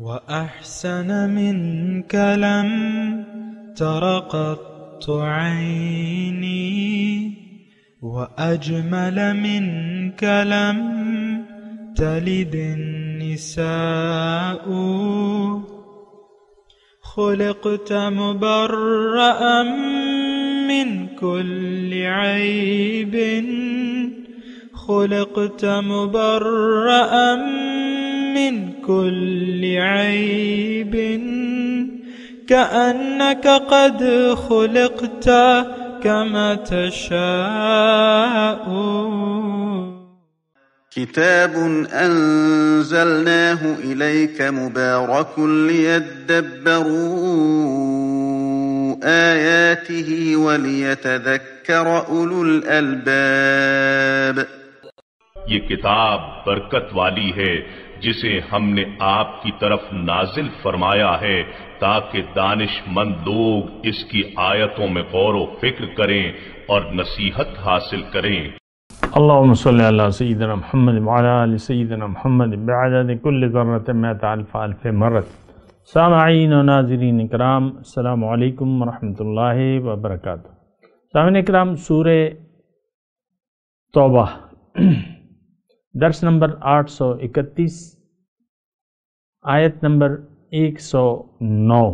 وأحسن منك لم تر قط عيني، وأجمل منك لم تلد النساء. خلقت مبرأ من كل عيب، خلقت مبرأ من كل عيب، كأنك قد خلقت كما تشاء. كتاب أنزلناه إليك مبارك ليدبروا آياته وليتذكر أولو الألباب. یہ کتاب برکت والی ہے جسے ہم نے آپ کی طرف نازل فرمایا ہے تاکہ دانش مند لوگ اس کی آیتوں میں غور و فکر کریں اور نصیحت حاصل کریں۔ اللهم صل على سيدنا محمد وعلى آل سيدنا محمد بعدد كل ذرة مئة ألف ألف مرة۔ سامعین و ناظرین اکرام، السلام علیکم ورحمۃ اللہ وبرکاتہ۔ سامعین اکرام، سورہ توبہ درس نمبر 831، آیت نمبر 109۔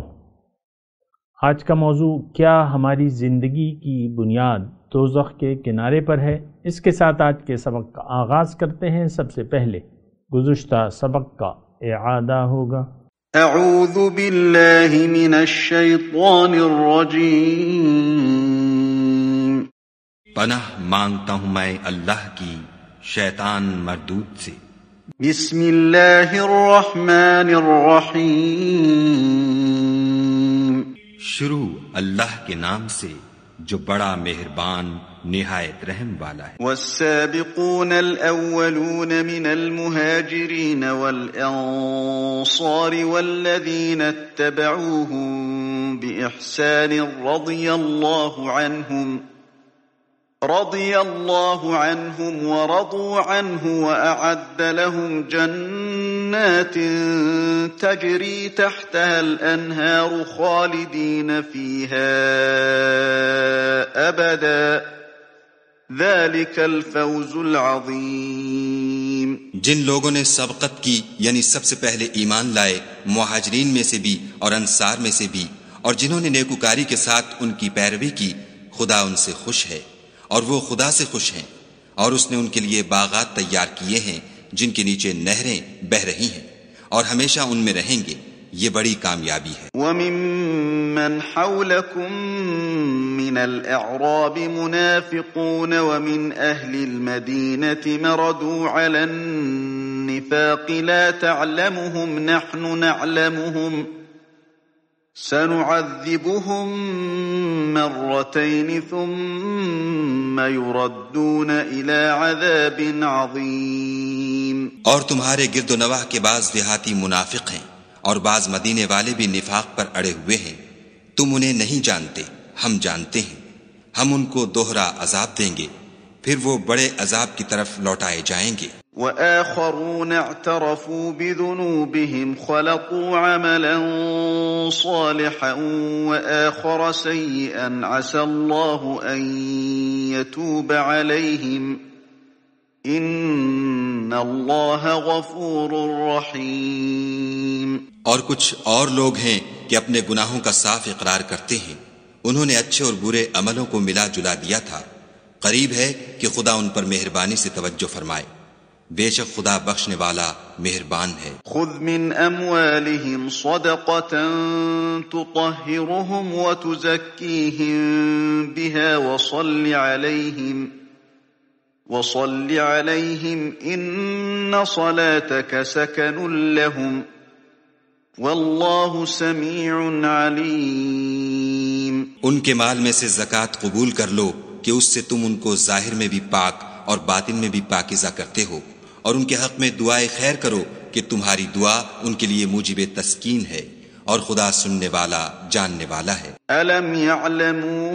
آج کا موضوع کیا ہماری زندگی کی بنیاد دوزخ کے کنارے پر ہے؟ اس کے ساتھ آج کے سبق کا آغاز کرتے ہیں۔ سب سے پہلے گزشتہ سبق کا اعادہ ہوگا۔ اعوذ باللہ من الشیطان الرجیم۔ پناہ مانگتا ہوں میں اللہ کی شیطان مردود سے۔ بسم اللہ الرحمن الرحیم۔ شروع اللہ کے نام سے جو بڑا مہربان نہایت رحم والا ہے۔ والسابقون الأولون من المهاجرين والأنصار والذين اتبعوهم بإحسان رضي الله عنهم ورضوا عنه وأعد لهم جنات تجري تحتها الأنهار خالدين فيها أبدا ذلك الفوز العظیم۔ جن لوگوں نے سبقت کی یعنی سب سے پہلے ایمان لائے، مہاجرین میں سے بھی اور انصار میں سے بھی، اور جنہوں نے نیکوکاری کے ساتھ ان کی پیروی کی، خدا ان سے خوش ہے اور وہ خدا سے خوش ہیں، اور اس نے ان کے لیے باغات تیار کیے ہیں جن کے نیچے نہریں بہہ رہی ہیں اور ہمیشہ ان میں رہیں گے۔ یہ بڑی کامیابی ہے۔ وَمِمَّنْ حَوْلَكُمْ مِنَ الْأَعْرَابِ مُنَافِقُونَ وَمِنْ أَهْلِ الْمَدِينَةِ مَرَدُوا عَلَى النِّفَاقِ لَا تَعْلَمُهُمْ نَحْنُ نَعْلَمُهُمْ سَنُعَذِّبُهُمْ مرتين ثم يردون إلى عذاب عظيم۔ اور تمہارے گرد و نواح کے بعض دیہاتی منافق ہیں اور بعض مدینے والے بھی نفاق پر اڑے ہوئے ہیں۔ تم انہیں نہیں جانتے، ہم جانتے ہیں۔ ہم ان کو دوہرا عذاب دیں گے، پھر وہ بڑے عذاب کی طرف لوٹائے جائیں گے۔ وآخرون اعترفوا بذنوبهم خلطوا عملا صالحا وآخر سيئا عسى الله أن يتوب عليهم إن الله غفور رحيم۔ اور کچھ اور لوگ ہیں کہ اپنے گناہوں کا صاف اقرار کرتے ہیں، انہوں نے اچھے اور برے عملوں کو ملا جلا دیا تھا، قریب ہے کہ خدا ان پر مہربانی سے توجہ فرمائے، بے شک خدا بخشنے والا مہربان ہے۔ خذ من اموالهم صدقة تطهرهم وتزكيهم بها وصل عليهم ان صلاتك سكن لهم والله سميع عليم۔ ان کے مال میں سے زکوٰۃ قبول کر لو کہ اس سے تم ان کو ظاہر میں بھی پاک اور باطن میں بھی پاکیزہ کرتے ہو، اور ان کے حق میں دعائے خیر کرو کہ تمہاری دعا ان کے لیے موجب تسکین ہے، اور خدا سننے والا جاننے والا ہے۔ أَلَمْ يَعْلَمُوا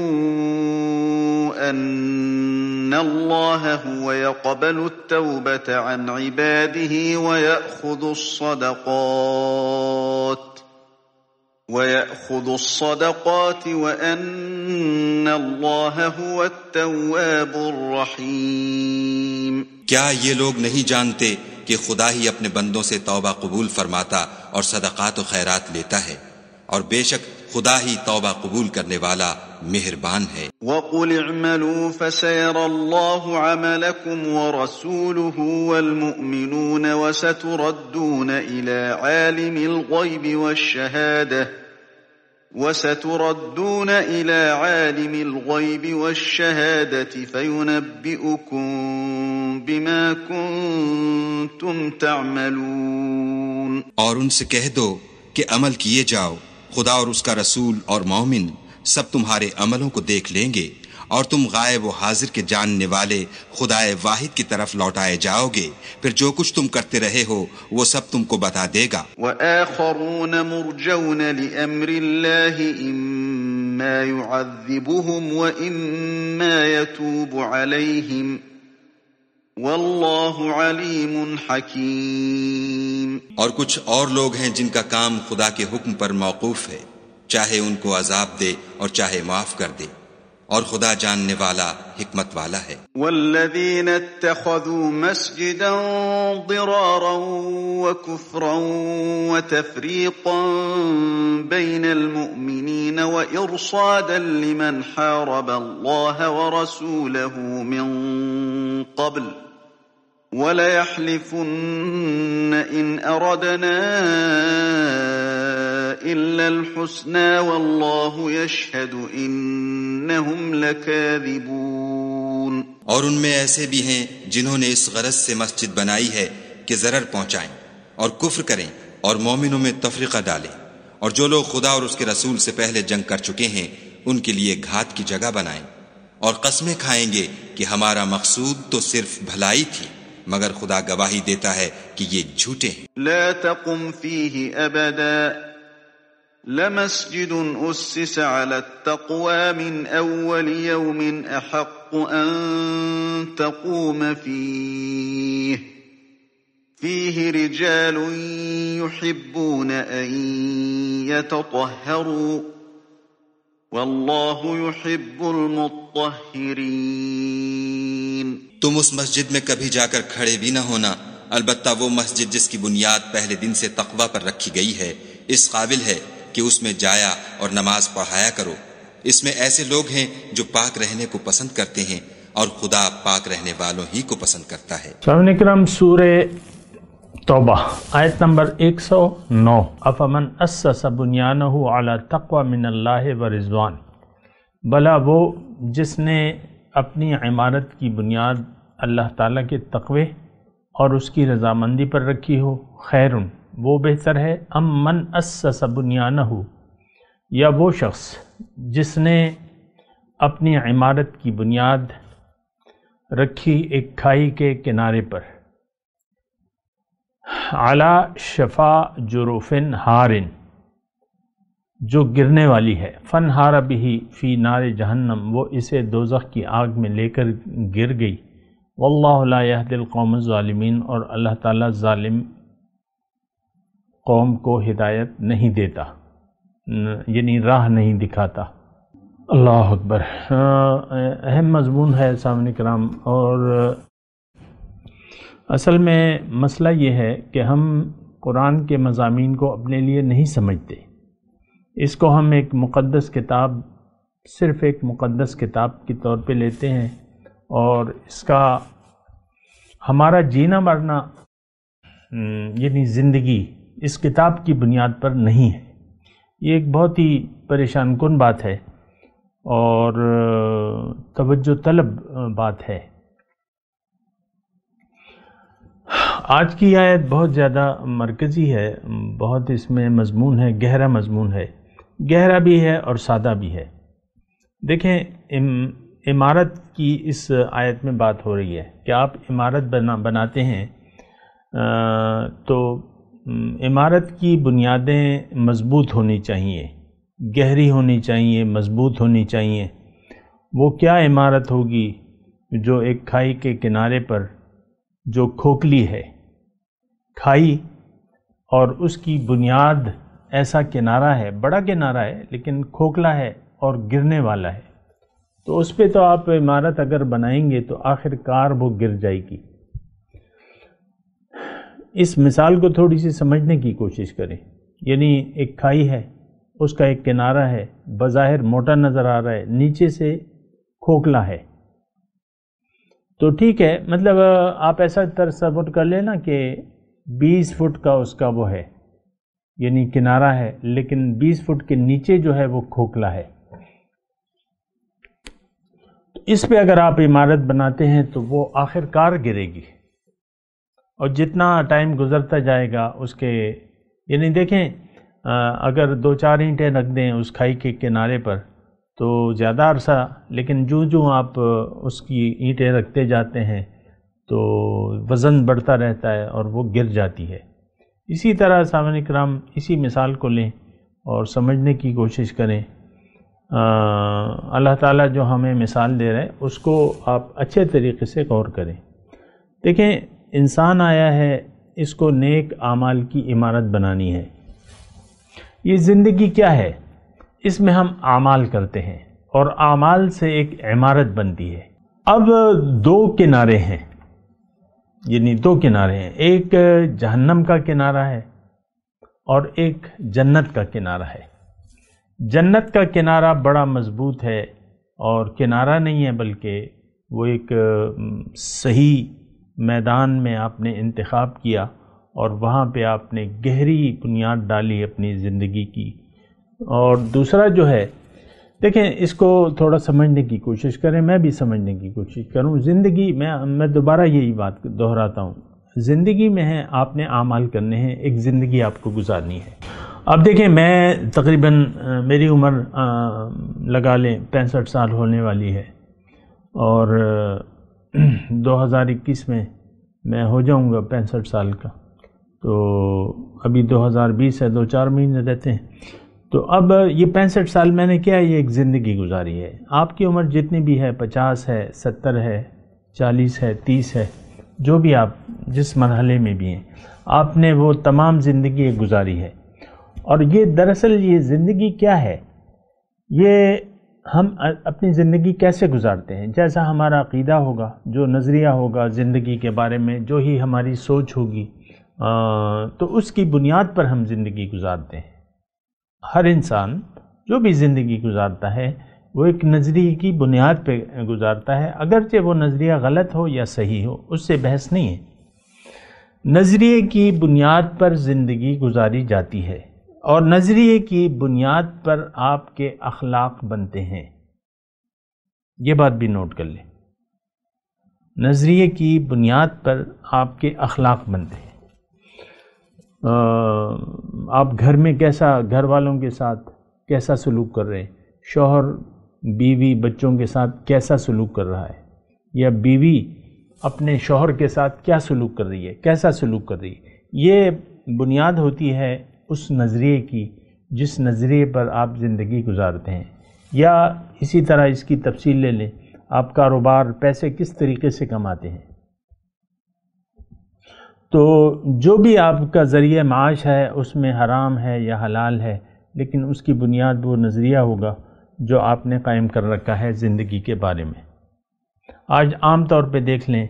أَنَّ اللَّهَ هُوَ يَقْبَلُ التَّوْبَةَ عَنْ عِبَادِهِ وَيَأْخُذُ الصَّدَقَاتِ وَيَأْخُذُ الصَّدَقَاتِ وَأَنَّ اللَّهَ هُوَ التَّوَّابُ الرَّحِيمُ۔ کیا یہ لوگ نہیں جانتے کہ خدا ہی اپنے بندوں سے توبہ قبول فرماتا اور صدقات و خیرات لیتا ہے، اور بے شک خدا ہی توبہ قبول کرنے والا مہربان ہے۔ وَقُلِ اعْمَلُوا فَسَيَرَى اللَّهُ عَمَلَكُمْ وَرَسُولُهُ وَالْمُؤْمِنُونَ وَسَتُرَدُّونَ إِلَى عَالِمِ الْغَيْبِ وَالشَّهَادَةِ فَيُنَبِّئُكُم بِمَا كُنتُمْ تَعْمَلُونَ۔ اور ان سے کہہ دو کہ عمل کیے جاؤ، خدا اور اس کا رسول اور مومن سب تمہارے عملوں کو دیکھ لیں گے، اور تم غائب و حاضر کے جاننے والے خدائے واحد کی طرف لوٹائے جاؤ گے، پھر جو کچھ تم کرتے رہے ہو وہ سب تم کو بتا دے گا۔ وَآخَرُونَ مُرْجَوْنَ لِأَمْرِ اللَّهِ إِمَّا يُعَذِّبُهُمْ وَإِمَّا يَتُوبُ عَلَيْهِمْ وَاللَّهُ عَلِيمٌ حَكِيمٌ۔ اور کچھ اور لوگ ہیں جن کا کام خدا کے حکم پر موقوف ہے، چاہے ان کو عذاب دے اور چاہے معاف کر دے، اور خدا جاننے والا حکمت والا ہے۔ والذین اتخذوا مسجدا ضرارا وكفرا وتفریقا بین المؤمنین وإرصادا لمن حارب اللہ ورسوله من قبل وَلَيَحْلِفُنَّ إِنْ أَرَدْنَا إِلَّا الْحُسْنَى وَاللَّهُ يَشْهَدُ إِنَّهُمْ لَكَاذِبُونَ۔ اور ان میں ایسے بھی ہیں جنہوں نے اس غرض سے مسجد بنائی ہے کہ ضرر پہنچائیں اور کفر کریں اور مومنوں میں تفرقہ ڈالیں، اور جو لوگ خدا اور اس کے رسول سے پہلے جنگ کر چکے ہیں ان کے لیے گھات کی جگہ بنائیں، اور قسمیں کھائیں گے کہ ہمارا مقصود تو صرف بھلائی تھی، مگر خدا گواہی دیتا ہے کہ یہ جھوٹے ہیں۔ لا تقم فيه ابدا لمسجد اسس على التقوى من اول يوم احق ان تقوم فيه رجال يحبون ان يتطهروا والله يحب المطهرين۔ تم اس مسجد میں کبھی جا کر کھڑے بھی نہ ہونا، البتہ وہ مسجد جس کی بنیاد پہلے دن سے تقوی پر رکھی گئی ہے اس قابل ہے کہ اس میں جایا اور نماز پڑھایا کرو۔ اس میں ایسے لوگ ہیں جو پاک رہنے کو پسند کرتے ہیں، اور خدا پاک رہنے والوں ہی کو پسند کرتا ہے۔ سامعین کرام، سورہ توبہ آیت نمبر 109، افمن اسس بنیانہ علی تقوی من اللہ ورضوان، بھلا وہ جس نے اپنی عمارت کی بنیاد اللہ تعالیٰ کے تقوی اور اس کی رضامندی پر رکھی ہو، خیرن وہ بہتر ہے، ام من اسس بنیانہ، یا وہ شخص جس نے اپنی عمارت کی بنیاد رکھی ایک کھائی کے کنارے پر، علی شفا جروفن ہارن، جو گرنے والی ہے، فن ہارا بھی فی نار جہنم، وہ اسے دوزخ کی آگ میں لے کر گر گئی، واللہ لا یہدی القوم الظالمین، اور اللہ تعالیٰ ظالم قوم کو ہدایت نہیں دیتا، یعنی راہ نہیں دکھاتا۔ اللہ اکبر۔ اہم مضمون ہے سامعین کرام، اور اصل میں مسئلہ یہ ہے کہ ہم قرآن کے مضامین کو اپنے لیے نہیں سمجھتے، اس کو ہم ایک مقدس کتاب، صرف ایک مقدس کتاب کے طور پہ لیتے ہیں، اور اس کا ہمارا جینا مرنا یعنی زندگی اس کتاب کی بنیاد پر نہیں ہے۔ یہ ایک بہت ہی پریشان کن بات ہے اور توجہ طلب بات ہے۔ آج کی آیت بہت زیادہ مرکزی ہے، بہت اس میں مضمون ہے، گہرا مضمون ہے، گہرا بھی ہے اور سادہ بھی ہے۔ دیکھیں، عمارت کی اس آیت میں بات ہو رہی ہے کہ آپ عمارت بناتے ہیں تو عمارت کی بنیادیں مضبوط ہونی چاہیے، گہری ہونی چاہیے، مضبوط ہونی چاہیے۔ وہ کیا عمارت ہوگی جو ایک کھائی کے کنارے پر جو کھوکھلی ہے، کھائی اور اس کی بنیاد ایسا کنارہ ہے، بڑا کنارہ ہے لیکن کھوکھلا ہے اور گرنے والا ہے، تو اس پہ تو آپ عمارت اگر بنائیں گے تو آخر کار وہ گر جائے گی۔ اس مثال کو تھوڑی سی سمجھنے کی کوشش کریں، یعنی ایک کھائی ہے، اس کا ایک کنارہ ہے، بظاہر موٹا نظر آ رہا ہے، نیچے سے کھوکھلا ہے، تو ٹھیک ہے، مطلب آپ ایسا تصور کر لیں نا کہ 20 فٹ کا اس کا وہ ہے، یعنی کنارہ ہے، لیکن 20 فٹ کے نیچے جو ہے وہ کھوکھلا ہے۔ تو اس پہ اگر آپ عمارت بناتے ہیں تو وہ آخر کار گرے گی، اور جتنا ٹائم گزرتا جائے گا اس کے، یعنی دیکھیں اگر 2-4 اینٹیں رکھ دیں اس کھائی کے کنارے پر تو زیادہ عرصہ، لیکن جو آپ اس کی اینٹیں رکھتے جاتے ہیں تو وزن بڑھتا رہتا ہے اور وہ گر جاتی ہے۔ اسی طرح سامعین اکرام اسی مثال کو لیں اور سمجھنے کی کوشش کریں۔ اللہ تعالیٰ جو ہمیں مثال دے رہے ہیں اس کو آپ اچھے طریقے سے غور کریں۔ دیکھیں انسان آیا ہے، اس کو نیک اعمال کی عمارت بنانی ہے۔ یہ زندگی کیا ہے؟ اس میں ہم اعمال کرتے ہیں اور اعمال سے ایک عمارت بنتی ہے۔ اب 2 کنارے ہیں، یعنی 2 کنارے ہیں، ایک جہنم کا کنارہ ہے اور ایک جنت کا کنارہ ہے۔ جنت کا کنارہ بڑا مضبوط ہے اور کنارہ نہیں ہے بلکہ وہ ایک صحیح میدان میں آپ نے انتخاب کیا اور وہاں پہ آپ نے گہری بنیاد ڈالی اپنی زندگی کی۔ اور دوسرا جو ہے، دیکھیں اس کو تھوڑا سمجھنے کی کوشش کریں، میں بھی سمجھنے کی کوشش کروں۔ زندگی میں دوبارہ یہی بات دہراتا ہوں، زندگی میں ہے آپ نے اعمال کرنے ہیں، ایک زندگی آپ کو گزارنی ہے۔ اب دیکھیں میں تقریباً میری عمر لگا لیں 65 سال ہونے والی ہے، اور 2021 میں ہو جاؤں گا 65 سال کا، تو ابھی 2020 ہے، 2-4 مہینے رہتے ہیں، تو اب یہ 65 سال میں نے کیا یہ ایک زندگی گزاری ہے۔ آپ کی عمر جتنی بھی ہے، 50 ہے، 70 ہے، 40 ہے، 30 ہے، جو بھی آپ جس مرحلے میں بھی ہیں، آپ نے وہ تمام زندگی گزاری ہے۔ اور یہ دراصل یہ زندگی کیا ہے؟ یہ ہم اپنی زندگی کیسے گزارتے ہیں، جیسا ہمارا عقیدہ ہوگا، جو نظریہ ہوگا زندگی کے بارے میں، جو ہی ہماری سوچ ہوگی، تو اس کی بنیاد پر ہم زندگی گزارتے ہیں۔ ہر انسان جو بھی زندگی گزارتا ہے وہ ایک نظریے کی بنیاد پہ گزارتا ہے، اگرچہ وہ نظریہ غلط ہو یا صحیح ہو، اس سے بحث نہیں ہے۔ نظریے کی بنیاد پر زندگی گزاری جاتی ہے اور نظریے کی بنیاد پر آپ کے اخلاق بنتے ہیں۔ یہ بات بھی نوٹ کر لیں، نظریے کی بنیاد پر آپ کے اخلاق بنتے ہیں۔ آپ گھر میں گھر والوں کے ساتھ کیسا سلوک کر رہے ہیں، شوہر بیوی بچوں کے ساتھ کیسا سلوک کر رہا ہے، یا بیوی اپنے شوہر کے ساتھ کیا سلوک کر رہی ہے، کیسا سلوک کر رہی ہے، یہ بنیاد ہوتی ہے اس نظریے کی جس نظریے پر آپ زندگی گزارتے ہیں۔ یا اسی طرح اس کی تفصیل لے لیں، آپ کاروبار پیسے کس طریقے سے کماتے ہیں، تو جو بھی آپ کا ذریعہ معاش ہے اس میں حرام ہے یا حلال ہے، لیکن اس کی بنیاد وہ نظریہ ہوگا جو آپ نے قائم کر رکھا ہے زندگی کے بارے میں۔ آج عام طور پہ دیکھ لیں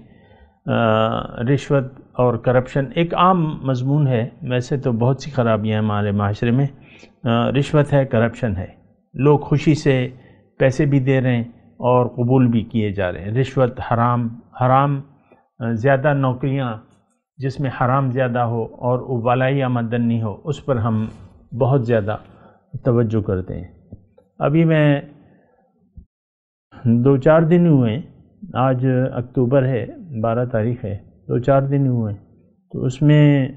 رشوت اور کرپشن ایک عام مضمون ہے، ویسے تو بہت سی خرابیاں ہیں ہمارے معاشرے میں، رشوت ہے، کرپشن ہے، لوگ خوشی سے پیسے بھی دے رہے ہیں اور قبول بھی کیے جا رہے ہیں۔ رشوت حرام زیادہ نوکریاں جس میں حرام زیادہ ہو اور والائی آمدن نہیں ہو، اس پر ہم بہت زیادہ توجہ کرتے ہیں۔ ابھی میں 2-4 دن ہوئے، آج اکتوبر ہے، 12 تاریخ ہے، 2-4 دن ہوئے، تو اس میں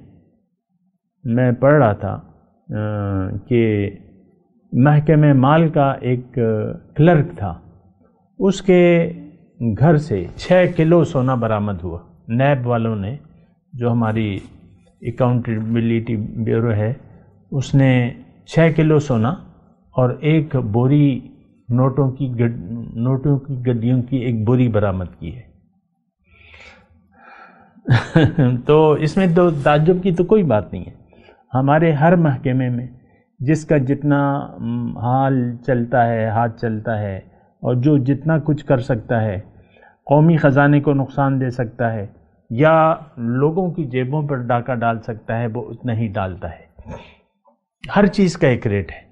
میں پڑھ رہا تھا کہ محکمہ مال کا ایک کلرک تھا، اس کے گھر سے 6 کلو سونا برآمد ہوا۔ نیب والوں نے، جو ہماری اکاؤنٹیبلٹی بیورو ہے، اس نے 6 کلو سونا اور ایک بوری نوٹوں کی گڈیوں کی ایک بوری برآمد کی ہے۔ تو اس میں تو تعجب کی تو کوئی بات نہیں ہے، ہمارے ہر محکمے میں جس کا جتنا حال چلتا ہے، ہاتھ چلتا ہے، اور جو جتنا کچھ کر سکتا ہے، قومی خزانے کو نقصان دے سکتا ہے یا لوگوں کی جیبوں پر ڈاکہ ڈال سکتا ہے، وہ اتنا ہی ڈالتا ہے۔ ہر چیز کا ایک ریٹ ہے۔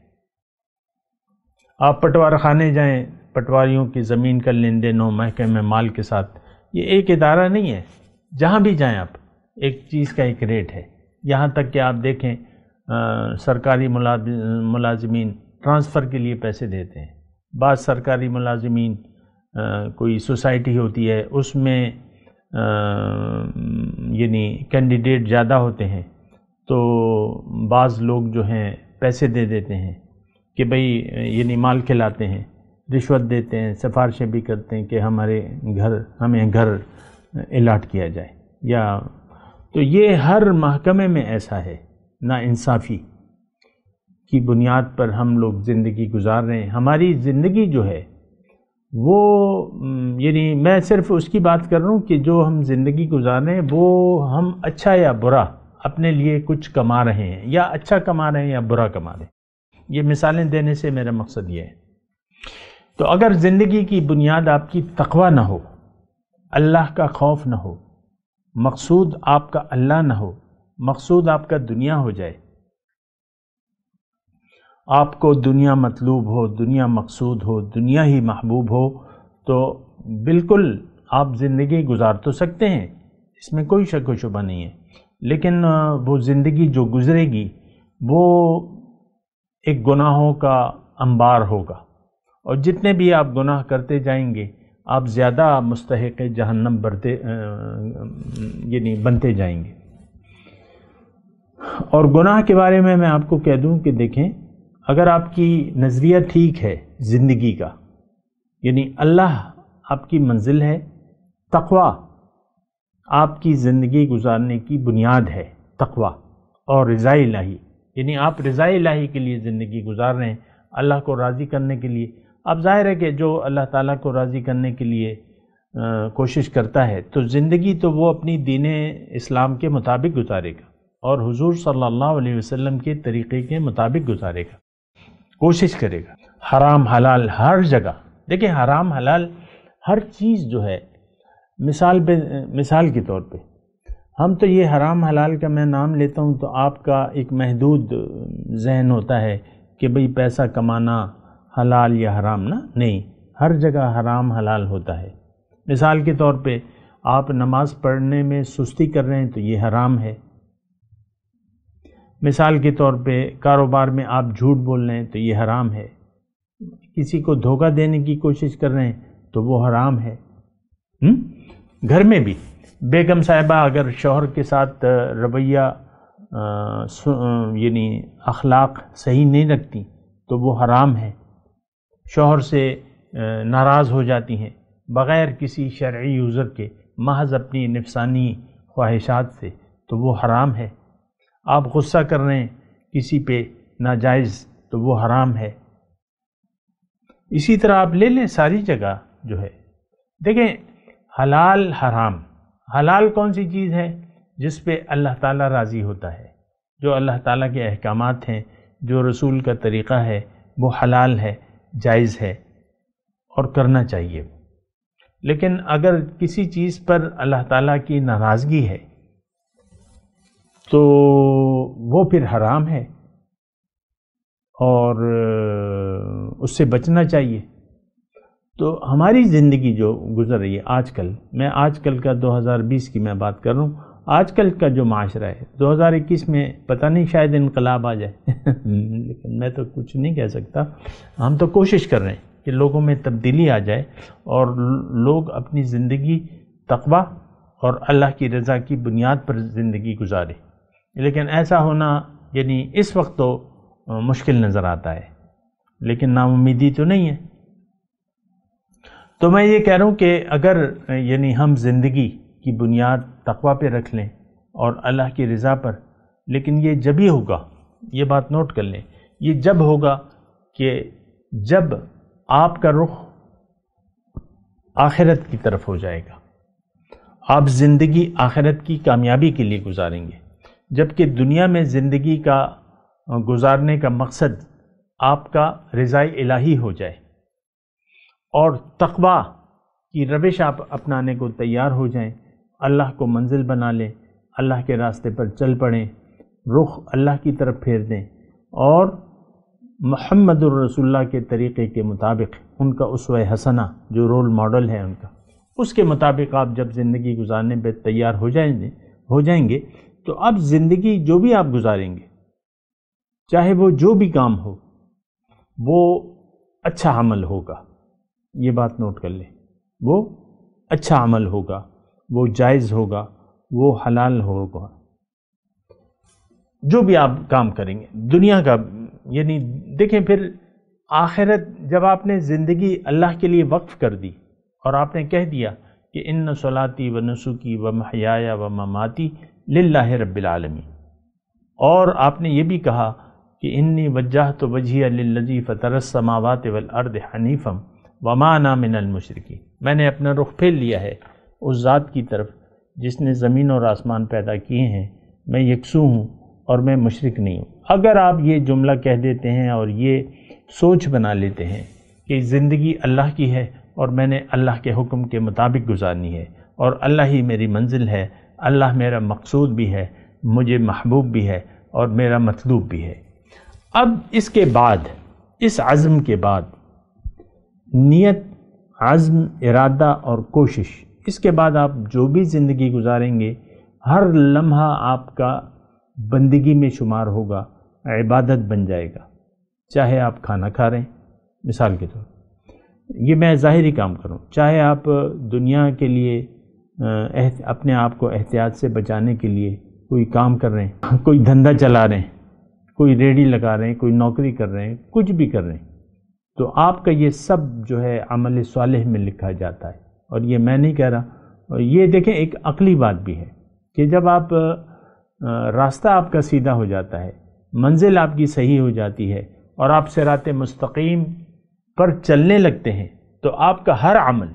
آپ پٹوار خانے جائیں، پٹواریوں کی زمین کا لین دین ہو محکمہ مال کے ساتھ، یہ ایک ادارہ نہیں ہے، جہاں بھی جائیں آپ ایک چیز کا ایک ریٹ ہے۔ یہاں تک کہ آپ دیکھیں سرکاری ملازمین ٹرانسفر کے لیے پیسے دیتے ہیں۔ بعض سرکاری ملازمین کوئی سوسائٹی ہوتی ہے، اس میں یعنی کینڈیڈیٹ زیادہ ہوتے ہیں، تو بعض لوگ جو ہیں پیسے دے دیتے ہیں کہ بھئی یعنی مال کھلاتے ہیں، رشوت دیتے ہیں، سفارشیں بھی کرتے ہیں کہ ہمیں گھر الاٹ کیا جائے، یا تو یہ ہر محکمے میں ایسا ہے۔ ناانصافی کی بنیاد پر ہم لوگ زندگی گزار رہے ہیں۔ ہماری زندگی جو ہے وہ یعنی میں صرف اس کی بات کر رہا ہوں کہ جو ہم زندگی گزار رہے ہیں وہ ہم اچھا یا برا اپنے لیے کچھ کما رہے ہیں، یا اچھا کما رہے ہیں یا برا کما رہے ہیں۔ یہ مثالیں دینے سے میرا مقصد یہ ہے۔ تو اگر زندگی کی بنیاد آپ کی تقوی نہ ہو، اللہ کا خوف نہ ہو، مقصود آپ کا اللہ نہ ہو، مقصود آپ کا دنیا ہو جائے، آپ کو دنیا مطلوب ہو، دنیا مقصود ہو، دنیا ہی محبوب ہو، تو بالکل آپ زندگی گزار تو سکتے ہیں، اس میں کوئی شک و شبہ نہیں ہے، لیکن وہ زندگی جو گزرے گی وہ ایک گناہوں کا انبار ہوگا، اور جتنے بھی آپ گناہ کرتے جائیں گے آپ زیادہ مستحق جہنم بنتے جائیں گے۔ اور گناہ کے بارے میں آپ کو کہہ دوں کہ دیکھیں، اگر آپ کی نظریہ ٹھیک ہے زندگی کا، یعنی اللہ آپ کی منزل ہے، تقوی آپ کی زندگی گزارنے کی بنیاد ہے، تقوی اور رضا الہی، یعنی آپ رضا الہی کے لیے زندگی گزار رہے ہیں، اللہ کو راضی کرنے کے لیے۔ اب ظاہر ہے کہ جو اللہ تعالیٰ کو راضی کرنے کے لیے کوشش کرتا ہے تو زندگی تو وہ اپنی دین اسلام کے مطابق گزارے گا، اور حضور صلی اللہ علیہ وسلم کے طریقے کے مطابق گزارے گا، کوشش کرے گا۔ حرام حلال ہر جگہ، دیکھیں حرام حلال ہر چیز جو ہے، مثال کے طور پہ ہم تو یہ حرام حلال کا میں نام لیتا ہوں تو آپ کا ایک محدود ذہن ہوتا ہے کہ بھئی پیسہ کمانا حلال یا حرام، نہ نہیں، ہر جگہ حرام حلال ہوتا ہے۔ مثال کے طور پہ آپ نماز پڑھنے میں سستی کر رہے ہیں تو یہ حرام ہے۔ مثال کے طور پہ کاروبار میں آپ جھوٹ بول رہے ہیں تو یہ حرام ہے۔ کسی کو دھوکہ دینے کی کوشش کر رہے ہیں تو وہ حرام ہے۔ گھر میں بھی بیگم صاحبہ اگر شوہر کے ساتھ رویہ یعنی اخلاق صحیح نہیں رکھتی تو وہ حرام ہے، شوہر سے ناراض ہو جاتی ہیں بغیر کسی شرعی عذر کے، محض اپنی نفسانی خواہشات سے، تو وہ حرام ہے۔ آپ غصہ کر رہے ہیں کسی پہ ناجائز تو وہ حرام ہے۔ اسی طرح آپ لے لیں ساری جگہ جو ہے، دیکھیں حلال حرام، حلال کون سی چیز ہے؟ جس پہ اللہ تعالیٰ راضی ہوتا ہے، جو اللہ تعالیٰ کے احکامات ہیں، جو رسول کا طریقہ ہے، وہ حلال ہے، جائز ہے اور کرنا چاہیے۔ لیکن اگر کسی چیز پر اللہ تعالیٰ کی ناراضگی ہے تو وہ پھر حرام ہے اور اس سے بچنا چاہیے۔ تو ہماری زندگی جو گزر رہی ہے آج کل، میں آج کل کا 2020 کی میں بات کر رہا ہوں، آج کل کا جو معاشرہ ہے، 2021 میں پتہ نہیں شاید انقلاب آ جائے لیکن میں تو کچھ نہیں کہہ سکتا۔ ہم تو کوشش کر رہے ہیں کہ لوگوں میں تبدیلی آ جائے اور لوگ اپنی زندگی تقوی اور اللہ کی رضا کی بنیاد پر زندگی گزارے، لیکن ایسا ہونا یعنی اس وقت تو مشکل نظر آتا ہے، لیکن ناامیدی تو نہیں ہے۔ تو میں یہ کہہ رہا ہوں کہ اگر یعنی ہم زندگی کی بنیاد تقوی پہ رکھ لیں اور اللہ کی رضا پر، لیکن یہ جب ہی ہوگا، یہ بات نوٹ کر لیں، یہ جب ہوگا کہ جب آپ کا رخ آخرت کی طرف ہو جائے گا، آپ زندگی آخرت کی کامیابی کے لیے گزاریں گے، جبکہ دنیا میں زندگی کا گزارنے کا مقصد آپ کا رضائے الہی ہو جائے اور تقویٰ کی روش آپ اپنانے کو تیار ہو جائیں، اللہ کو منزل بنا لیں، اللہ کے راستے پر چل پڑیں، رخ اللہ کی طرف پھیر دیں اور محمد الرسول اللہ کے طریقے کے مطابق ان کا اسوہ حسنہ جو رول ماڈل ہے ان کا، اس کے مطابق آپ جب زندگی گزارنے پہ تیار ہو جائیں گے تو اب زندگی جو بھی آپ گزاریں گے، چاہے وہ جو بھی کام ہو، وہ اچھا عمل ہوگا۔ یہ بات نوٹ کر لیں، وہ اچھا عمل ہوگا، وہ جائز ہوگا، وہ حلال ہوگا۔ جو بھی آپ کام کریں گے دنیا کا، یعنی دیکھیں پھر آخرت جب آپ نے زندگی اللہ کے لیے وقف کر دی اور آپ نے کہہ دیا کہ ان صلاتی و نسکی و محیای و مماتی للہ رب العالمین، اور آپ نے یہ بھی کہا کہ انی وجہت وجہی للذی فطر السماوات والارض حنیفا وما انا من المشرکین، میں نے اپنا رخ پھیر لیا ہے اس ذات کی طرف جس نے زمین اور آسمان پیدا کیے ہیں، میں یکسو ہوں اور میں مشرک نہیں ہوں۔ اگر آپ یہ جملہ کہہ دیتے ہیں اور یہ سوچ بنا لیتے ہیں کہ زندگی اللہ کی ہے اور میں نے اللہ کے حکم کے مطابق گزارنی ہے اور اللہ ہی میری منزل ہے، اللہ میرا مقصود بھی ہے، مجھے محبوب بھی ہے اور میرا مطلوب بھی ہے، اب اس کے بعد، اس عزم کے بعد نیت، عزم، ارادہ اور کوشش، اس کے بعد آپ جو بھی زندگی گزاریں گے ہر لمحہ آپ کا بندگی میں شمار ہوگا، عبادت بن جائے گا۔ چاہے آپ کھانا کھا رہے ہیں مثال کے طور پر، یہ میں ظاہری کام کروں، چاہے آپ دنیا کے لیے اپنے آپ کو احتیاط سے بچانے کے لیے کوئی کام کر رہے ہیں، کوئی دھندا چلا رہے ہیں، کوئی ریڑھی لگا رہے ہیں، کوئی نوکری کر رہے ہیں، کچھ بھی کر رہے ہیں، تو آپ کا یہ سب جو ہے عمل صالح میں لکھا جاتا ہے۔ اور یہ میں نہیں کہہ رہا، اور یہ دیکھیں ایک عقلی بات بھی ہے کہ جب آپ راستہ آپ کا سیدھا ہو جاتا ہے، منزل آپ کی صحیح ہو جاتی ہے اور آپ صراط مستقیم پر چلنے لگتے ہیں، تو آپ کا ہر عمل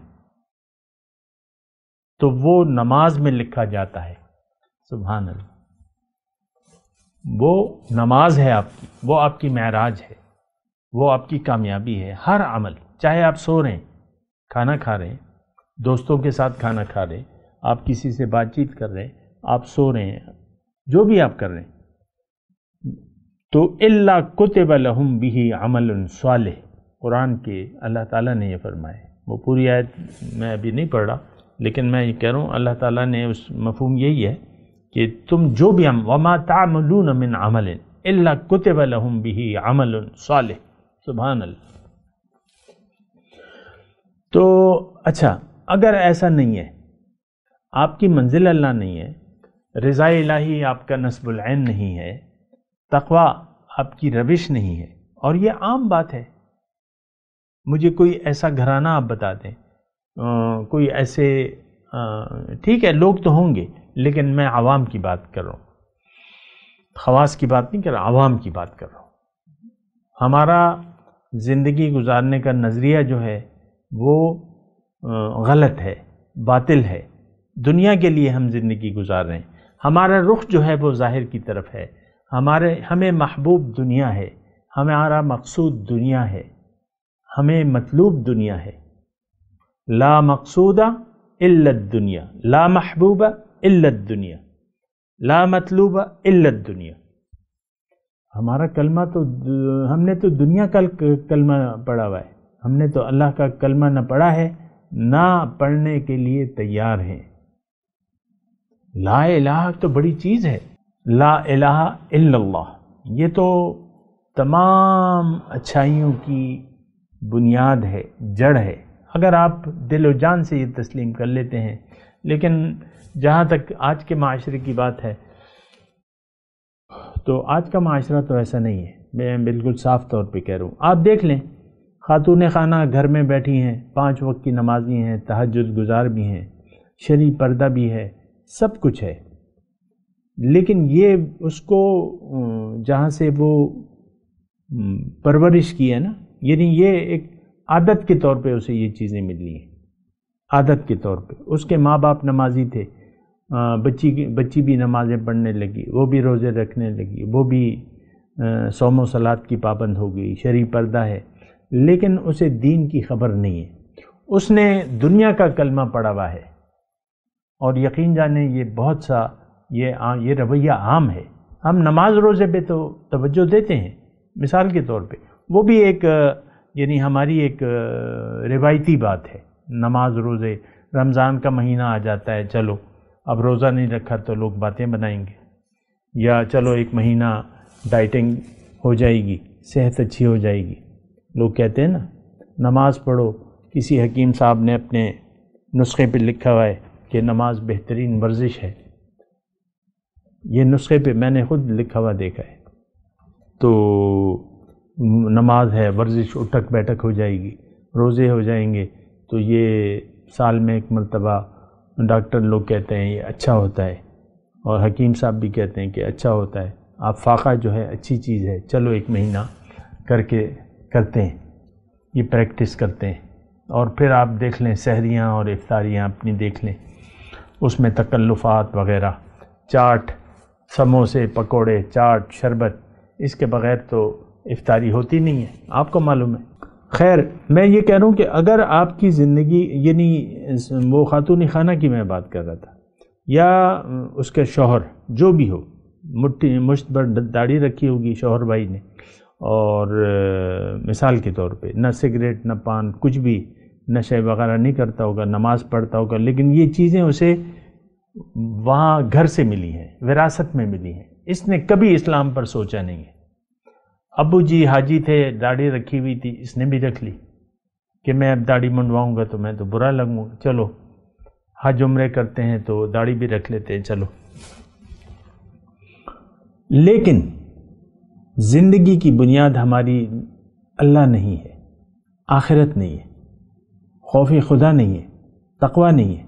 تو وہ نماز میں لکھا جاتا ہے۔ سبحان اللہ، وہ نماز ہے آپ کی، وہ آپ کی معراج ہے، وہ آپ کی کامیابی ہے۔ ہر عمل، چاہے آپ سو رہے ہیں، کھانا کھا رہے ہیں، دوستوں کے ساتھ کھانا کھا رہے ہیں، آپ کسی سے بات چیت کر رہے ہیں، آپ سو رہے ہیں، جو بھی آپ کر رہے ہیں، تو الا کتب لہم بہ عمل صالح، قرآن کے اللہ تعالیٰ نے یہ فرمایا ہے۔ وہ پوری آیت میں ابھی نہیں پڑھ رہا، لیکن میں یہ کہہ رہا ہوں اللہ تعالیٰ نے اس مفہوم یہی ہے کہ تم جو بھی وما تعملون من عمل الا کتب لہم بہ عمل صالح۔ سبحان اللہ۔ تو اچھا، اگر ایسا نہیں ہے، آپ کی منزل اللہ نہیں ہے، رضا الہی آپ کا نصب العین نہیں ہے، تقویٰ آپ کی روش نہیں ہے، اور یہ عام بات ہے، مجھے کوئی ایسا گھرانہ آپ بتا دیں، کوئی ایسے ٹھیک ہے لوگ تو ہوں گے، لیکن میں عوام کی بات کر رہا ہوں، خواص کی بات نہیں کر رہا، عوام کی بات کر رہا ہوں۔ ہمارا زندگی گزارنے کا نظریہ جو ہے وہ غلط ہے، باطل ہے، دنیا کے لیے ہم زندگی گزار رہے ہیں، ہمارا رخ جو ہے وہ ظاہر کی طرف ہے، ہمیں محبوب دنیا ہے، ہمارا مقصود دنیا ہے، ہمیں مطلوب دنیا ہے۔ لا مقصود الا الدنیا، لا محبوب الا الدنیا، لا مطلوب الا الدنیا۔ ہمارا کلمہ تو ہم نے تو دنیا کا کلمہ پڑھا ہوا ہے، ہم نے تو اللہ کا کلمہ نہ پڑھا ہے نہ پڑھنے کے لیے تیار ہیں۔ لا الہ تو بڑی چیز ہے، لا الہ الا اللہ، یہ تو تمام اچھائیوں کی بنیاد ہے، جڑ ہے، اگر آپ دل و جان سے یہ تسلیم کر لیتے ہیں۔ لیکن جہاں تک آج کے معاشرے کی بات ہے، تو آج کا معاشرہ تو ایسا نہیں ہے، میں بالکل صاف طور پہ کہہ رہا ہوں۔ آپ دیکھ لیں، خاتون خانہ گھر میں بیٹھی ہیں، 5 وقت کی نمازی ہیں، تہجد گزار بھی ہیں، شرعی پردہ بھی ہے، سب کچھ ہے، لیکن یہ اس کو جہاں سے وہ پرورش کی ہے نا، یعنی یہ ایک عادت کے طور پہ اسے یہ چیزیں ملی ہیں، عادت کے طور پہ۔ اس کے ماں باپ نمازی تھے، بچی بھی نمازیں پڑھنے لگی، وہ بھی روزے رکھنے لگی، وہ بھی صوم و صلات کی پابند ہو گئی، شرعی پردہ ہے، لیکن اسے دین کی خبر نہیں ہے، اس نے دنیا کا کلمہ پڑھا ہوا ہے، اور یقین جانیں یہ بہت سا یہ رویہ عام ہے۔ ہم نماز روزے پہ تو توجہ دیتے ہیں، مثال کے طور پہ وہ بھی ایک یعنی ہماری ایک روایتی بات ہے، نماز روزے، رمضان کا مہینہ آ جاتا ہے، چلو اب روزہ نہیں رکھا تو لوگ باتیں بنائیں گے، یا چلو ایک مہینہ ڈائٹنگ ہو جائے گی، صحت اچھی ہو جائے گی۔ لوگ کہتے ہیں نا نماز پڑھو، کسی حکیم صاحب نے اپنے نسخے پہ لکھا ہوا ہے کہ نماز بہترین ورزش ہے، یہ نسخے پہ میں نے خود لکھا ہوا دیکھا ہے۔ تو نماز ہے، ورزش اٹھک بیٹھک ہو جائے گی، روزے ہو جائیں گے، تو یہ سال میں ایک مرتبہ ڈاکٹر لوگ کہتے ہیں یہ اچھا ہوتا ہے، اور حکیم صاحب بھی کہتے ہیں کہ اچھا ہوتا ہے، آپ فاقہ جو ہے اچھی چیز ہے، چلو ایک مہینہ کرتے ہیں، یہ پریکٹس کرتے ہیں، اور پھر آپ دیکھ لیں سحریاں اور افطاریاں اپنی دیکھ لیں، اس میں تکلفات وغیرہ، چاٹ، سموسے، پکوڑے، چاٹ، شربت، اس کے بغیر تو افطاری ہوتی نہیں ہے، آپ کو معلوم ہے۔ خیر، میں یہ کہہ رہا ہوں کہ اگر آپ کی زندگی یعنی وہ خاتون خانہ کی میں بات کر رہا تھا، یا اس کے شوہر جو بھی ہو، مشت بھر داڑھی رکھی ہوگی شوہر بھائی نے، اور مثال کے طور پہ نہ سگریٹ نہ پان کچھ بھی نشے وغیرہ نہیں کرتا ہوگا، نماز پڑھتا ہوگا، لیکن یہ چیزیں اسے وہاں گھر سے ملی ہیں، وراثت میں ملی ہیں، اس نے کبھی اسلام پر سوچا نہیں ہے۔ ابو جی حاجی تھے، داڑھی رکھی ہوئی تھی، اس نے بھی رکھ لی کہ میں اب داڑھی منڈواؤں گا تو میں تو برا لگوں گا، چلو حج عمرے کرتے ہیں تو داڑھی بھی رکھ لیتے ہیں، چلو۔ لیکن زندگی کی بنیاد ہماری اللہ نہیں ہے، آخرت نہیں ہے، خوف خدا نہیں ہے، تقوی نہیں ہے۔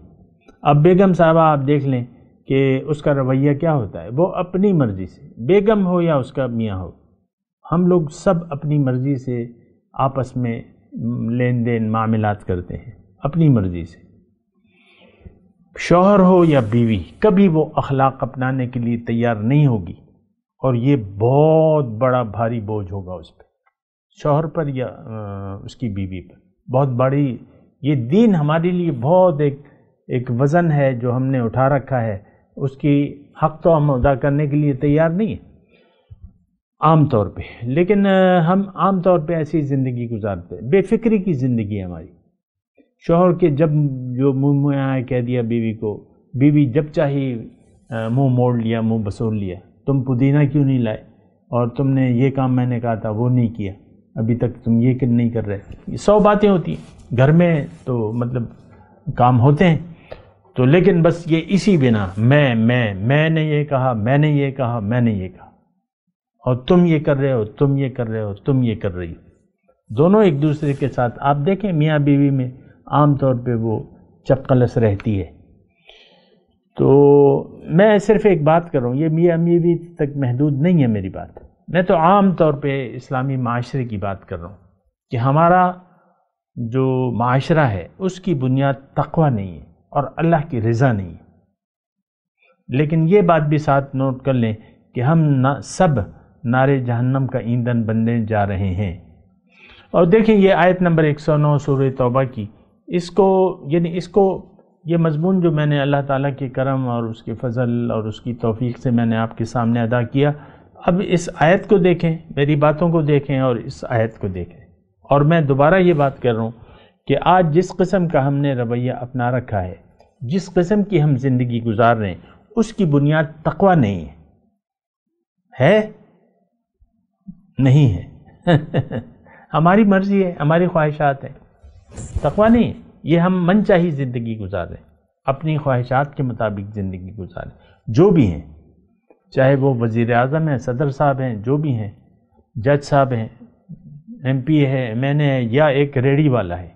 اب بیگم صاحبہ آپ دیکھ لیں کہ اس کا رویہ کیا ہوتا ہے، وہ اپنی مرضی سے، بیگم ہو یا اس کا میاں ہو، ہم لوگ سب اپنی مرضی سے آپس میں لین دین معاملات کرتے ہیں، اپنی مرضی سے۔ شوہر ہو یا بیوی، کبھی وہ اخلاق اپنانے کے لیے تیار نہیں ہوگی، اور یہ بہت بڑا بھاری بوجھ ہوگا اس پہ، شوہر پر یا اس کی بیوی پر، بہت بڑی۔ یہ دین ہمارے لیے بہت ایک وزن ہے جو ہم نے اٹھا رکھا ہے، اس کی حق تو ہم ادا کرنے کے لیے تیار نہیں ہیں عام طور پہ، لیکن ہم عام طور پہ ایسی زندگی گزارتے ہیں، بے فکری کی زندگی ہے ہماری۔ شوہر کے جب جو منہ میں آئے کہہ دیا بیوی کو، بیوی جب چاہی منہ موڑ لیا، منہ بسول لیا، تم پودینہ کیوں نہیں لائے، اور تم نے یہ کام میں نے کہا تھا وہ نہیں کیا، ابھی تک تم یہ نہیں کر رہے، 100 باتیں ہوتی ہیں گھر میں، تو مطلب کام ہوتے ہیں تو، لیکن بس یہ اسی بنا میں نے یہ کہا، میں نے یہ کہا، میں نے یہ کہا، اور تم یہ کر رہے ہو، تم یہ کر رہے ہو، تم یہ کر رہی ہو، دونوں ایک دوسرے کے ساتھ۔ آپ دیکھیں میاں بیوی میں عام طور پہ وہ چپقلس رہتی ہے۔ تو میں صرف ایک بات کر رہا ہوں، یہ میاں بیوی تک محدود نہیں ہے میری بات، میں تو عام طور پہ اسلامی معاشرے کی بات کر رہا ہوں کہ ہمارا جو معاشرہ ہے اس کی بنیاد تقوی نہیں ہے اور اللہ کی رضا نہیں ہے۔ لیکن یہ بات بھی ساتھ نوٹ کر لیں کہ ہم سب نارے جہنم کا ایندھن بننے جا رہے ہیں۔ اور دیکھیں یہ آیت نمبر 109 سورہ توبہ کی، اس کو یہ مضمون جو میں نے اللہ تعالیٰ کے کرم اور اس کے فضل اور اس کی توفیق سے میں نے آپ کے سامنے ادا کیا، اب اس آیت کو دیکھیں، میری باتوں کو دیکھیں اور اس آیت کو دیکھیں۔ اور میں دوبارہ یہ بات کر رہا ہوں کہ آج جس قسم کا ہم نے رویہ اپنا رکھا ہے، جس قسم کی ہم زندگی گزار رہے ہیں، اس کی بنیاد تقوی نہیں ہے، نہیں ہے ہماری مرضی ہے، ہماری خواہشات ہیں، تقوی نہیں ہے۔ یہ ہم من چاہی زندگی گزار رہے ہیں، اپنی خواہشات کے مطابق زندگی گزاریں، جو بھی ہیں، چاہے وہ وزیر اعظم ہیں، صدر صاحب ہیں، جو بھی ہیں، جج صاحب ہیں، ایم پی ہے، ایم این اے ہے، یا ایک ریڑھی والا ہے،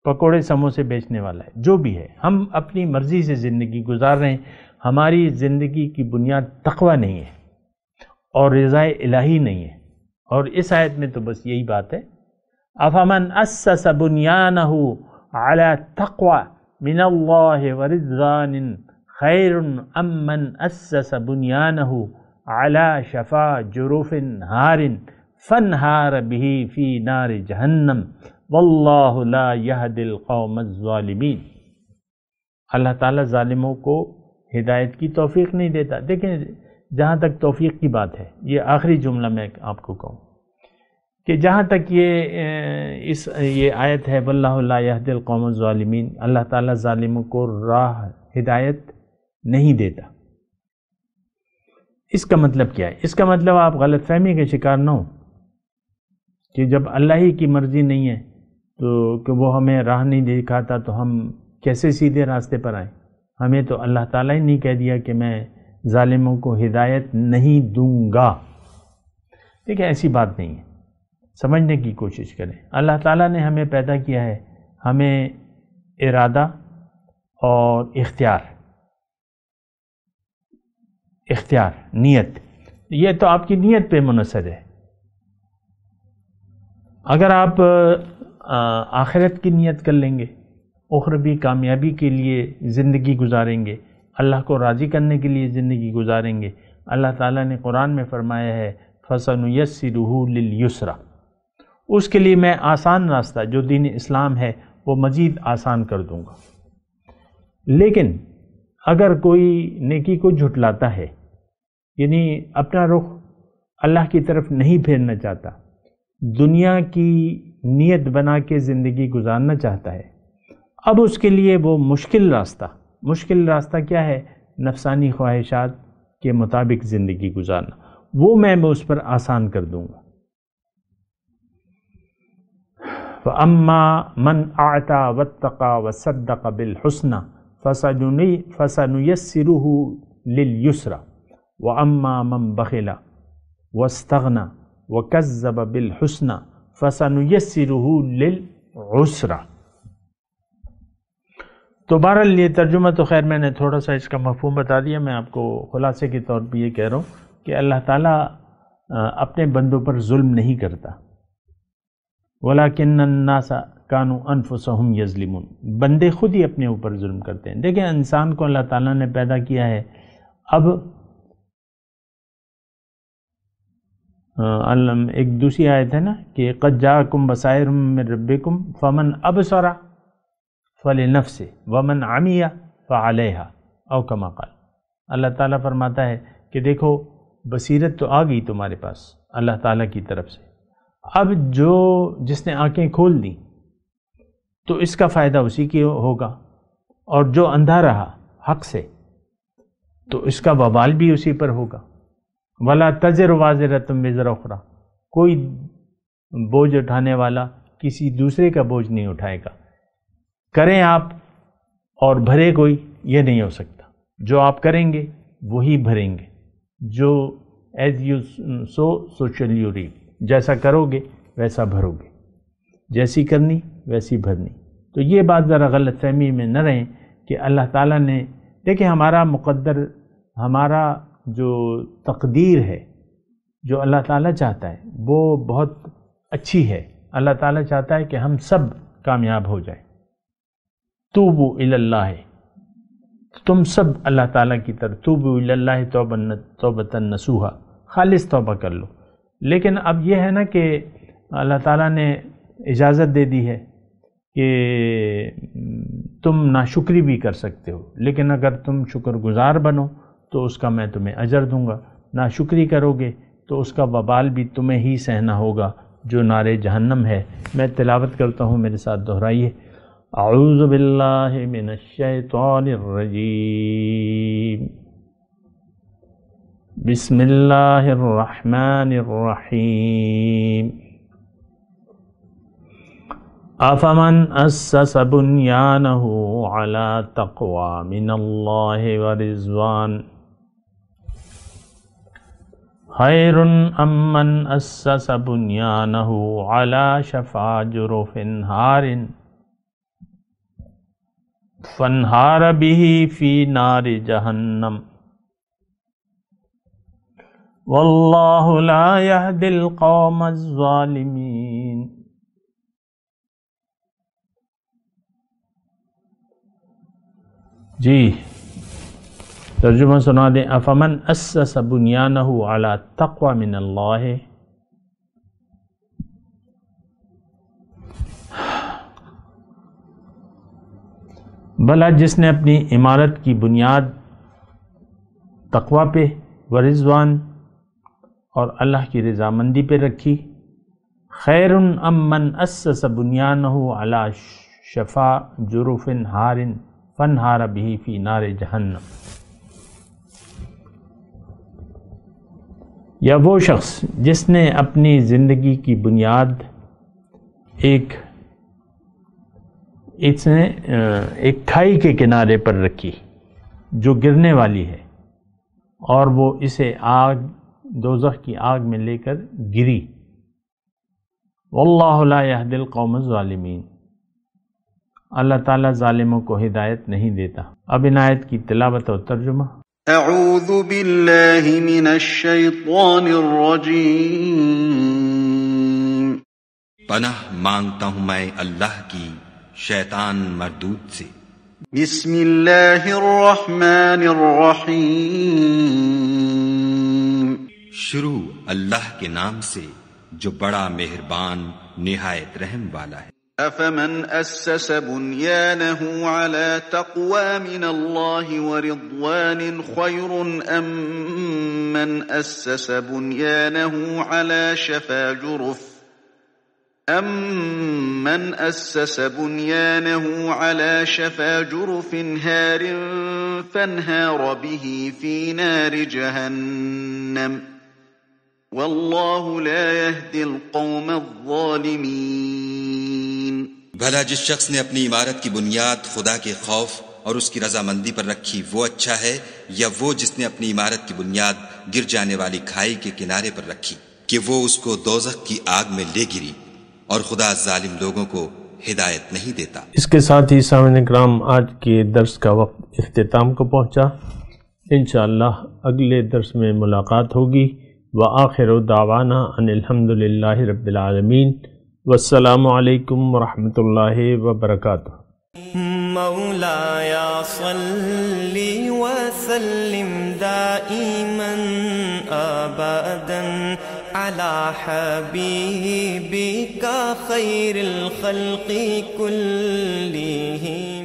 پکوڑے سموسے بیچنے والا ہے، جو بھی ہے، ہم اپنی مرضی سے زندگی گزار رہے ہیں۔ ہماری زندگی کی بنیاد تقوی نہیں ہے اور رضا الہی نہیں ہے۔ اور اس آیت میں تو بس یہی بات ہے، افمن اسس بنیانہ علی تقوی من اللہ ورضوان خیر ام من اسس بنیانہ علی شفا جروف ہار فانہار به فی نار جہنم واللہ لا یہدی القوم الظالمین۔ اللہ تعالیٰ ظالموں کو ہدایت کی توفیق نہیں دیتا۔ دیکھیں جہاں تک توفیق کی بات ہے، یہ آخری جملہ میں آپ کو کہوں کہ جہاں تک یہ آیت ہے واللہ لا یہدی القوم الظالمین، اللہ تعالیٰ ظالموں کو راہ ہدایت نہیں دیتا۔ اس کا مطلب کیا ہے؟ اس کا مطلب آپ غلط فہمی کے شکار نہ ہو کہ جب اللہ ہی کی مرضی نہیں ہے تو کہ وہ ہمیں راہ نہیں دکھاتا تو ہم کیسے سیدھے راستے پر آئیں؟ ہمیں تو اللہ تعالیٰ ہی نہیں کہہ دیا کہ میں ظالموں کو ہدایت نہیں دوں گا۔ دیکھیں ایسی بات نہیں ہے، سمجھنے کی کوشش کریں۔ اللہ تعالیٰ نے ہمیں پیدا کیا ہے، ہمیں ارادہ اور اختیار نیت، یہ تو آپ کی نیت پہ منحصر ہے۔ اگر آپ آخرت کی نیت کر لیں گے، اخروی کامیابی کے لیے زندگی گزاریں گے، اللہ کو راضی کرنے کے لیے زندگی گزاریں گے، اللہ تعالیٰ نے قرآن میں فرمایا ہے فَسَنُيَسِّرُهُ لِلْيُسْرَى، اس کے لیے میں آسان راستہ جو دین اسلام ہے وہ مزید آسان کر دوں گا۔ لیکن اگر کوئی نیکی کو جھٹلاتا ہے، یعنی اپنا رخ اللہ کی طرف نہیں پھیرنا چاہتا، دنیا کی نیت بنا کے زندگی گزارنا چاہتا ہے، اب اس کے لیے وہ مشکل راستہ کیا ہے؟ نفسانی خواہشات کے مطابق زندگی گزارنا، وہ میں اس پر آسان کر دوں گا۔ فَأَمَّا مَنْ أَعْطَى وَاتَّقَى وَصَدَّقَ بِالْحُسْنَى فَسَنُيَسِّرُهُ لِلْيُسْرَى وَأَمَّا مَنْ بَخِلَ وَاسْتَغْنَى وَكَذَّبَ بِالْحُسْنَى فَسَنُيَسِّرُهُ لِلْعُسْرَى۔ تو بہرحال یہ ترجمہ تو خیر میں نے تھوڑا سا اس کا مفہوم بتا دیا، میں آپ کو خلاصے کے طور پہ یہ کہہ رہا ہوں کہ اللہ تعالیٰ اپنے بندوں پر ظلم نہیں کرتا، وَلَكِنَّ النَّاسَ كَانُوا أَنفُسَهُمْ يَظْلِمُونَ، بندے خود ہی اپنے اوپر ظلم کرتے ہیں۔ دیکھیں انسان کو اللہ تعالیٰ نے پیدا کیا ہے، اب ایک دوسری آیت ہے نا کہ قَدْ جَاءَكُمْ بَصَائِرٌ مِّن رَبِّكُمْ فَمَنْ أَبْصَرَ فَلِنَفْسِهِ وَمَنْ عَمِيَ فَعَلَيْهَا او کما قال۔ اللہ تعالیٰ فرماتا ہے کہ دیکھو بصیرت تو آ گئی تمہارے پاس اللہ تعالیٰ کی طرف سے، اب جس نے آنکھیں کھول دیں تو اس کا فائدہ اسی کی ہوگا، اور جو اندھا رہا حق سے تو اس کا وبال بھی اسی پر ہوگا۔ وَلَا تَزِرُ وَازِرَةٌ وِزْرَ أُخْرَىٰ، کوئی بوجھ اٹھانے والا کسی دوسرے کا بوجھ نہیں اٹھائے گا، کریں آپ اور بھرے کوئی، یہ نہیں ہو سکتا۔ جو آپ کریں گے وہی بھریں گے، جو ایز یو سو شل یو ریپ، جیسا کرو گے ویسا بھرو گے، جیسی کرنی ویسی بھرنی۔ تو یہ بات ذرا غلط فہمی میں نہ رہیں کہ اللہ تعالیٰ نے، دیکھیں ہمارا مقدر، ہمارا جو تقدیر ہے، جو اللہ تعالیٰ چاہتا ہے وہ بہت اچھی ہے۔ اللہ تعالیٰ چاہتا ہے کہ ہم سب کامیاب ہو جائیں۔ توبوا الی اللہ، تم سب اللہ تعالیٰ کی طرف، توبوا الی اللہ توبۃ نصوحا، خالص توبہ کر لو۔ لیکن اب یہ ہے نا کہ اللہ تعالیٰ نے اجازت دے دی ہے کہ تم ناشکری بھی کر سکتے ہو، لیکن اگر تم شکر گزار بنو تو اس کا میں تمہیں اجر دوں گا، ناشکری کرو گے تو اس کا وبال بھی تمہیں ہی سہنا ہوگا جو نار جہنم ہے۔ میں تلاوت کرتا ہوں، میرے ساتھ دہرائیے۔ اعوذ باللہ من الشیطان الرجیم، بسم اللہ الرحمن الرحیم۔ افمن اسس بنیانہ علی تقوی من اللہ ورضوان خیر ام من اسس بنیانہ علی شفا جرف ہار فانہار بہ فی نار جہنم واللہ لا یہدی القوم الظالمین۔ جی ترجمہ سنا دیں. افمن اسس بنیانہ علی تقوی من اللہ، بھلا جس نے اپنی عمارت کی بنیاد تقوی پہ و رضوان اور اللہ کی رضامندی پہ رکھی، خیر ام من اسس بنیانہ علی شفا جرف ہار فانہار بہ فی نار جہنم، یا وہ شخص جس نے اپنی زندگی کی بنیاد ایک کھائی کے کنارے پر رکھی جو گرنے والی ہے، اور وہ اسے دوزخ کی آگ میں لے کر گری. واللہ لا یہدی القوم الظالمین، اللہ تعالیٰ ظالموں کو ہدایت نہیں دیتا. اب ان آیت کی تلاوت اور ترجمہ. اعوذ باللہ من الشیطان الرجیم، پناہ مانگتا ہوں میں اللہ کی شیطان مردود سے. بسم اللہ الرحمن الرحیم، شروع اللہ کے نام سے جو بڑا مہربان نہایت رحم والا ہے. افمن اسس بنیانہ علی تقوی من اللہ ورضوان خیر ام من اسس بنیانہ علی شفا جرف أَمَّنْ أَسَّسَ بُنْيَانَهُ عَلَى شَفَا جُرُفٍ هَارٍ فَانْهَارَ بِهِ فِي نَارِ جَهَنَّمَ وَاللَّهُ لَا يَهْدِي الْقَوْمَ الظَّالِمِينَ. بھلا جس شخص نے اپنی عمارت کی بنیاد خدا کے خوف اور اس کی رضامندی پر رکھی وہ اچھا ہے، یا وہ جس نے اپنی عمارت کی بنیاد گر جانے والی کھائی کے کنارے پر رکھی کہ وہ اس کو دوزخ کی آگ میں لے گری، اور خدا ظالم لوگوں کو ہدایت نہیں دیتا. اس کے ساتھ ہی سامعین کرام آج کے درس کا وقت اختتام کو پہنچا. انشاءاللہ اگلے درس میں ملاقات ہوگی. وآخر دعوانا ان الحمدللہ رب العالمین، والسلام علیکم ورحمۃ اللہ وبرکاتہ. مولایا صلی وسلم دائما ابدا على حبيبك خير الخلق كلهم.